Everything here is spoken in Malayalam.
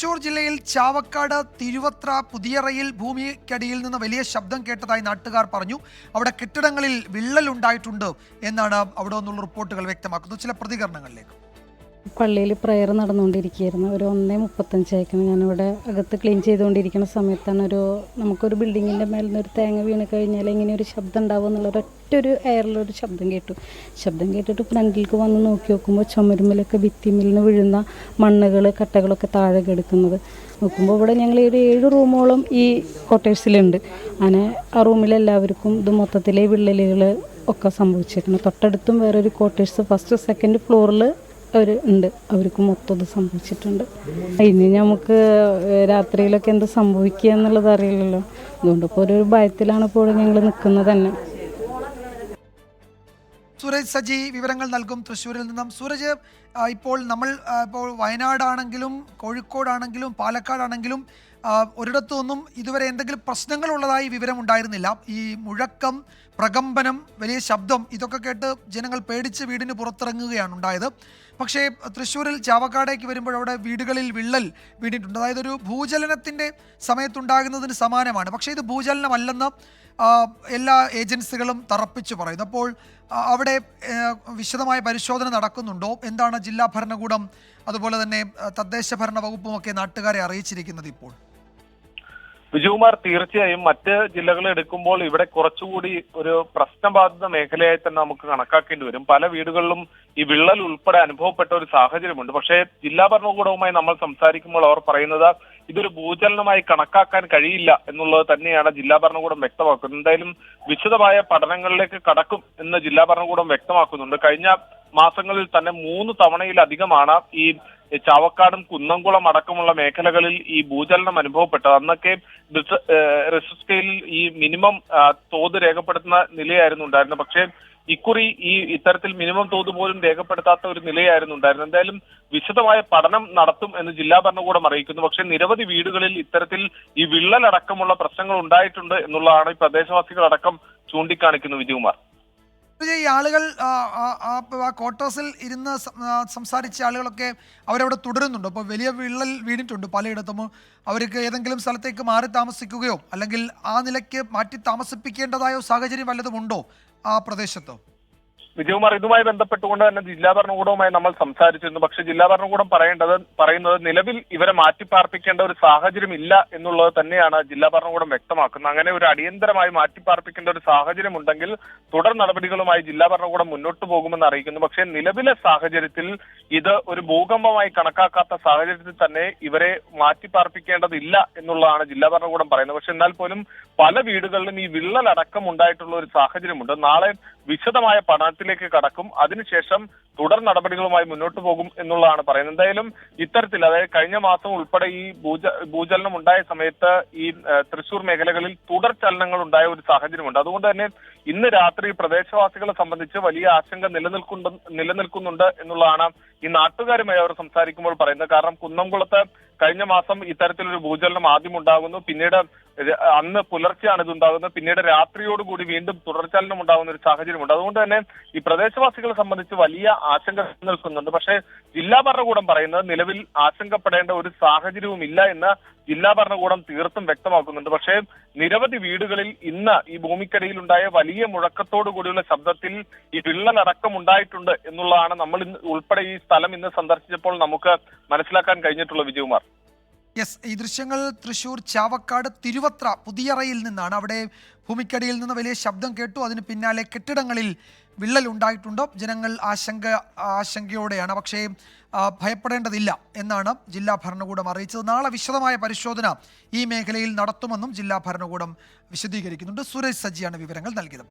തൃശൂർ ജില്ലയിൽ ചാവക്കാട് തിരുവത്ര പുതിയറയിൽ ഭൂമിക്കടിയിൽ നിന്ന് വലിയ ശബ്ദം കേട്ടതായി നാട്ടുകാർ പറഞ്ഞു. അവിടെ കെട്ടിടങ്ങളിൽ വിള്ളൽ ഉണ്ടായിട്ടുണ്ട് എന്നാണ് അവിടെ നിന്നുള്ള റിപ്പോർട്ടുകൾ വ്യക്തമാക്കുന്നത്. ചില പ്രതികരണങ്ങളിലേക്ക്. പള്ളിയിൽ പ്രയർ നടന്നുകൊണ്ടിരിക്കുകയായിരുന്നു. ഒരു 1:35 ഞാനിവിടെ അകത്ത് ക്ലീൻ ചെയ്തുകൊണ്ടിരിക്കുന്ന സമയത്താണ് നമുക്കൊരു ബിൽഡിങ്ങിൻ്റെ മേലിൽ നിന്ന് ഒരു തേങ്ങ വീണ് കഴിഞ്ഞാൽ ഇങ്ങനെ ഒരു ശബ്ദം ഉണ്ടാവും എന്നുള്ള ഒരൊറ്റൊരു എയറിലൊരു ശബ്ദം കേട്ടു. ശബ്ദം കേട്ടിട്ട് ഫ്രണ്ടിലേക്ക് വന്ന് നോക്കി നോക്കുമ്പോൾ ചുമരുമ്മിലൊക്കെ ഭിത്തിമിൽ നിന്ന് വീഴുന്ന മണ്ണുകൾ കട്ടകളൊക്കെ താഴെ കിടക്കുന്നത് നോക്കുമ്പോൾ ഇവിടെ ഞങ്ങൾ ഒരു 7 റൂമോളം ഈ ക്വാർട്ടേഴ്സിലുണ്ട്. അങ്ങനെ ആ റൂമിലെല്ലാവർക്കും ഇത് മൊത്തത്തിലെ വിള്ളലുകൾ ഒക്കെ സംഭവിച്ചിരിക്കുന്നു. തൊട്ടടുത്തും വേറൊരു ക്വാർട്ടേഴ്സ് ഫസ്റ്റ് സെക്കൻഡ് ഫ്ലോറിൽ ഉണ്ട്, അവർക്ക് മൊത്തം ഇത് സംഭവിച്ചിട്ടുണ്ട്. ഇനി നമുക്ക് രാത്രിയിലൊക്കെ എന്ത് സംഭവിക്കുക എന്നുള്ളത് അറിയില്ലല്ലോ. അതുകൊണ്ട് ഇപ്പോൾ ഒരു ഭയത്തിലാണ് ഇപ്പോൾ ഞങ്ങൾ നിൽക്കുന്നത് തന്നെ. സൂരജ് സജി വിവരങ്ങൾ നൽകും തൃശ്ശൂരിൽ നിന്നും. സൂരജ്, ഇപ്പോൾ വയനാടാണെങ്കിലും കോഴിക്കോടാണെങ്കിലും പാലക്കാടാണെങ്കിലും ഒരിടത്തുനിന്നും ഇതുവരെ എന്തെങ്കിലും പ്രശ്നങ്ങളുള്ളതായി വിവരമുണ്ടായിരുന്നില്ല. ഈ മുഴക്കം, പ്രകമ്പനം, വലിയ ശബ്ദം ഇതൊക്കെ കേട്ട് ജനങ്ങൾ പേടിച്ച് വീടിന് പുറത്തിറങ്ങുകയാണ് ഉണ്ടായത്. പക്ഷേ തൃശ്ശൂരിൽ ചാവക്കാടേക്ക് വരുമ്പോൾ അവിടെ വീടുകളിൽ വിള്ളൽ വീണിട്ടുണ്ട്. അതായത് ഒരു ഭൂചലനത്തിൻ്റെ സമയത്തുണ്ടാകുന്നതിന് സമാനമാണ്. പക്ഷേ ഇത് ഭൂചലനമല്ലെന്ന് എല്ലാ ഏജൻസികളും തറപ്പിച്ചു പറയുന്നു. അപ്പോൾ അവിടെ വിശദമായ പരിശോധന നടക്കുന്നുണ്ടോ? എന്താണ് ജില്ലാ ഭരണകൂടം അതുപോലെ തന്നെ തദ്ദേശ ഭരണ വകുപ്പുമൊക്കെ നാട്ടുകാരെ അറിയിച്ചിരിക്കുന്നത് ഇപ്പോൾ? വിജയകുമാർ, തീർച്ചയായും മറ്റ് ജില്ലകൾ എടുക്കുമ്പോൾ ഇവിടെ കുറച്ചുകൂടി ഒരു പ്രശ്നബാധിത മേഖലയായി തന്നെ നമുക്ക് കണക്കാക്കേണ്ടി വരും. പല വീടുകളിലും ഈ വിള്ളൽ ഉൾപ്പെടെ അനുഭവപ്പെട്ട ഒരു സാഹചര്യമുണ്ട്. പക്ഷേ ജില്ലാ ഭരണകൂടവുമായി നമ്മൾ സംസാരിക്കുമ്പോൾ അവർ പറയുന്നത് ഇതൊരു ഭൂചലനമായി കണക്കാക്കാൻ കഴിയില്ല എന്നുള്ളത് തന്നെയാണ് ജില്ലാ ഭരണകൂടം വ്യക്തമാക്കുന്നത്. എന്തായാലും വിശദമായ പഠനങ്ങളിലേക്ക് കടക്കും എന്ന് ജില്ലാ ഭരണകൂടം വ്യക്തമാക്കുന്നുണ്ട്. കഴിഞ്ഞ മാസങ്ങളിൽ തന്നെ 3 തവണയിലധികമാണ് ഈ ചാവക്കാടും കുന്നംകുളം അടക്കമുള്ള മേഖലകളിൽ ഈ ഭൂചലനം അനുഭവപ്പെട്ടത്. അന്നൊക്കെ റിക്ടർ സ്കെയിലിൽ ഈ മിനിമം തോത് രേഖപ്പെടുത്തുന്ന നിലയായിരുന്നു ഉണ്ടായിരുന്നത്. പക്ഷേ ഇക്കുറി ഇത്തരത്തിൽ മിനിമം തോത് പോലും രേഖപ്പെടുത്താത്ത ഒരു നിലയായിരുന്നു ഉണ്ടായിരുന്നത്. എന്തായാലും വിശദമായ പഠനം നടത്തും എന്ന് ജില്ലാ ഭരണകൂടം അറിയിക്കുന്നു. പക്ഷേ നിരവധി വീടുകളിൽ ഇത്തരത്തിൽ ഈ വിള്ളലടക്കമുള്ള പ്രശ്നങ്ങൾ ഉണ്ടായിട്ടുണ്ട് എന്നുള്ളതാണ് ഈ പ്രദേശവാസികളടക്കം ചൂണ്ടിക്കാണിക്കുന്നു. വിജയകുമാർ, ഈ ആളുകൾ ക്വാർട്ടേഴ്സിൽ ഇരുന്ന് സംസാരിച്ച ആളുകളൊക്കെ അവരവിടെ തുടരുന്നുണ്ടോ? അപ്പോൾ വലിയ വിള്ളൽ വീണിട്ടുണ്ട് പലയിടത്തും. അവർക്ക് ഏതെങ്കിലും സ്ഥലത്തേക്ക് മാറി താമസിക്കുകയോ അല്ലെങ്കിൽ ആ നിലയ്ക്ക് മാറ്റി താമസിപ്പിക്കേണ്ടതായോ സാഹചര്യം വല്ലതുമുണ്ടോ ആ പ്രദേശത്ത്? വിജയകുമാർ, ഇതുമായി ബന്ധപ്പെട്ടുകൊണ്ട് തന്നെ ജില്ലാ ഭരണകൂടവുമായി നമ്മൾ സംസാരിച്ചിരുന്നു. പക്ഷെ ജില്ലാ ഭരണകൂടം പറയുന്നത് നിലവിൽ ഇവരെ മാറ്റിപ്പാർപ്പിക്കേണ്ട ഒരു സാഹചര്യം ഇല്ല എന്നുള്ളത് തന്നെയാണ് ജില്ലാ ഭരണകൂടം വ്യക്തമാക്കുന്നത്. അങ്ങനെ ഒരു അടിയന്തരമായി മാറ്റിപ്പാർപ്പിക്കേണ്ട ഒരു സാഹചര്യം ഉണ്ടെങ്കിൽ തുടർ നടപടികളുമായി ജില്ലാ ഭരണകൂടം മുന്നോട്ട് പോകുമെന്ന് അറിയിക്കുന്നു. പക്ഷേ നിലവിലെ സാഹചര്യത്തിൽ ഇത് ഒരു ഭൂകമ്പമായി കണക്കാക്കാത്ത സാഹചര്യത്തിൽ തന്നെ ഇവരെ മാറ്റിപ്പാർപ്പിക്കേണ്ടതില്ല എന്നുള്ളതാണ് ജില്ലാ ഭരണകൂടം പറയുന്നത്. പക്ഷെ എന്നാൽ പോലും പല വീടുകളിലും ഈ വിള്ളലടക്കം ഉണ്ടായിട്ടുള്ള ഒരു സാഹചര്യമുണ്ട്. നാളെ വിശദമായ പഠനത്തിലേക്ക് കടക്കും. അതിനുശേഷം തുടർ നടപടികളുമായി മുന്നോട്ട് പോകും എന്നുള്ളതാണ് പറയുന്നത്. എന്തായാലും ഇത്തരത്തിൽ, അതായത് കഴിഞ്ഞ മാസം ഉൾപ്പെടെ ഈ ഭൂചലനം ഉണ്ടായ സമയത്ത് ഈ തൃശൂർ മേഖലകളിൽ തുടർ ചലനങ്ങൾ ഉണ്ടായ ഒരു സാഹചര്യമുണ്ട്. അതുകൊണ്ട് തന്നെ ഇന്ന് രാത്രി പ്രദേശവാസികളെ സംബന്ധിച്ച് വലിയ ആശങ്ക നിലനിൽക്കുന്നുണ്ട് എന്നുള്ളതാണ് ഈ നാട്ടുകാരുമായി അവർ സംസാരിക്കുമ്പോൾ പറയുന്നത്. കാരണം കുന്നംകുളത്ത് കഴിഞ്ഞ മാസം ഇത്തരത്തിലൊരു ഭൂചലനം ആദ്യം ഉണ്ടാകുന്നു, പിന്നീട് അന്ന് പുലർച്ചെയാണ് ഇത് ഉണ്ടാകുന്നത്, പിന്നീട് രാത്രിയോടുകൂടി വീണ്ടും തുടർചലനം ഉണ്ടാകുന്ന ഒരു സാഹചര്യമുണ്ട്. അതുകൊണ്ട് തന്നെ ഈ പ്രദേശവാസികളെ സംബന്ധിച്ച് വലിയ ആശങ്ക നിൽക്കുന്നുണ്ട്. പക്ഷേ ജില്ലാ ഭരണകൂടം പറയുന്നത് നിലവിൽ ആശങ്കപ്പെടേണ്ട ഒരു സാഹചര്യവും ഇല്ല എന്ന് ജില്ലാ ഭരണകൂടം തീർത്തും വ്യക്തമാക്കുന്നുണ്ട്. പക്ഷേ നിരവധി വീടുകളിൽ ഇന്ന് ഈ ഭൂമിക്കടിയിലുണ്ടായ വലിയ മുഴക്കത്തോടു കൂടിയുള്ള ശബ്ദത്തിൽ ഈ വിള്ളലടക്കം ഉണ്ടായിട്ടുണ്ട് എന്നുള്ളതാണ് നമ്മൾ ഉൾപ്പെടെ ഈ സ്ഥലം ഇന്ന് സന്ദർശിച്ചപ്പോൾ നമുക്ക് മനസ്സിലാക്കാൻ കഴിഞ്ഞിട്ടുള്ള. വിജയകുമാർ, യെസ്, ഈ ദൃശ്യങ്ങൾ തൃശ്ശൂർ ചാവക്കാട് തിരുവത്ര പുതിയറയിൽ നിന്നാണ്. അവിടെ ഭൂമിക്കടിയിൽ നിന്ന് വലിയ ശബ്ദം കേട്ടു. അതിന് പിന്നാലെ കെട്ടിടങ്ങളിൽ വിള്ളൽ ഉണ്ടായിട്ടുണ്ട്. ജനങ്ങൾ ആശങ്കയോടെയാണ്. പക്ഷേ ഭയപ്പെടേണ്ടതില്ല എന്നാണ് ജില്ലാ ഭരണകൂടം അറിയിച്ചത്. നാളെ വിശദമായ പരിശോധന ഈ മേഖലയിൽ നടത്തുമെന്നും ജില്ലാ ഭരണകൂടം വിശദീകരിക്കുന്നുണ്ട്. സുരേഷ് സജിയാണ് വിവരങ്ങൾ നൽകിയത്.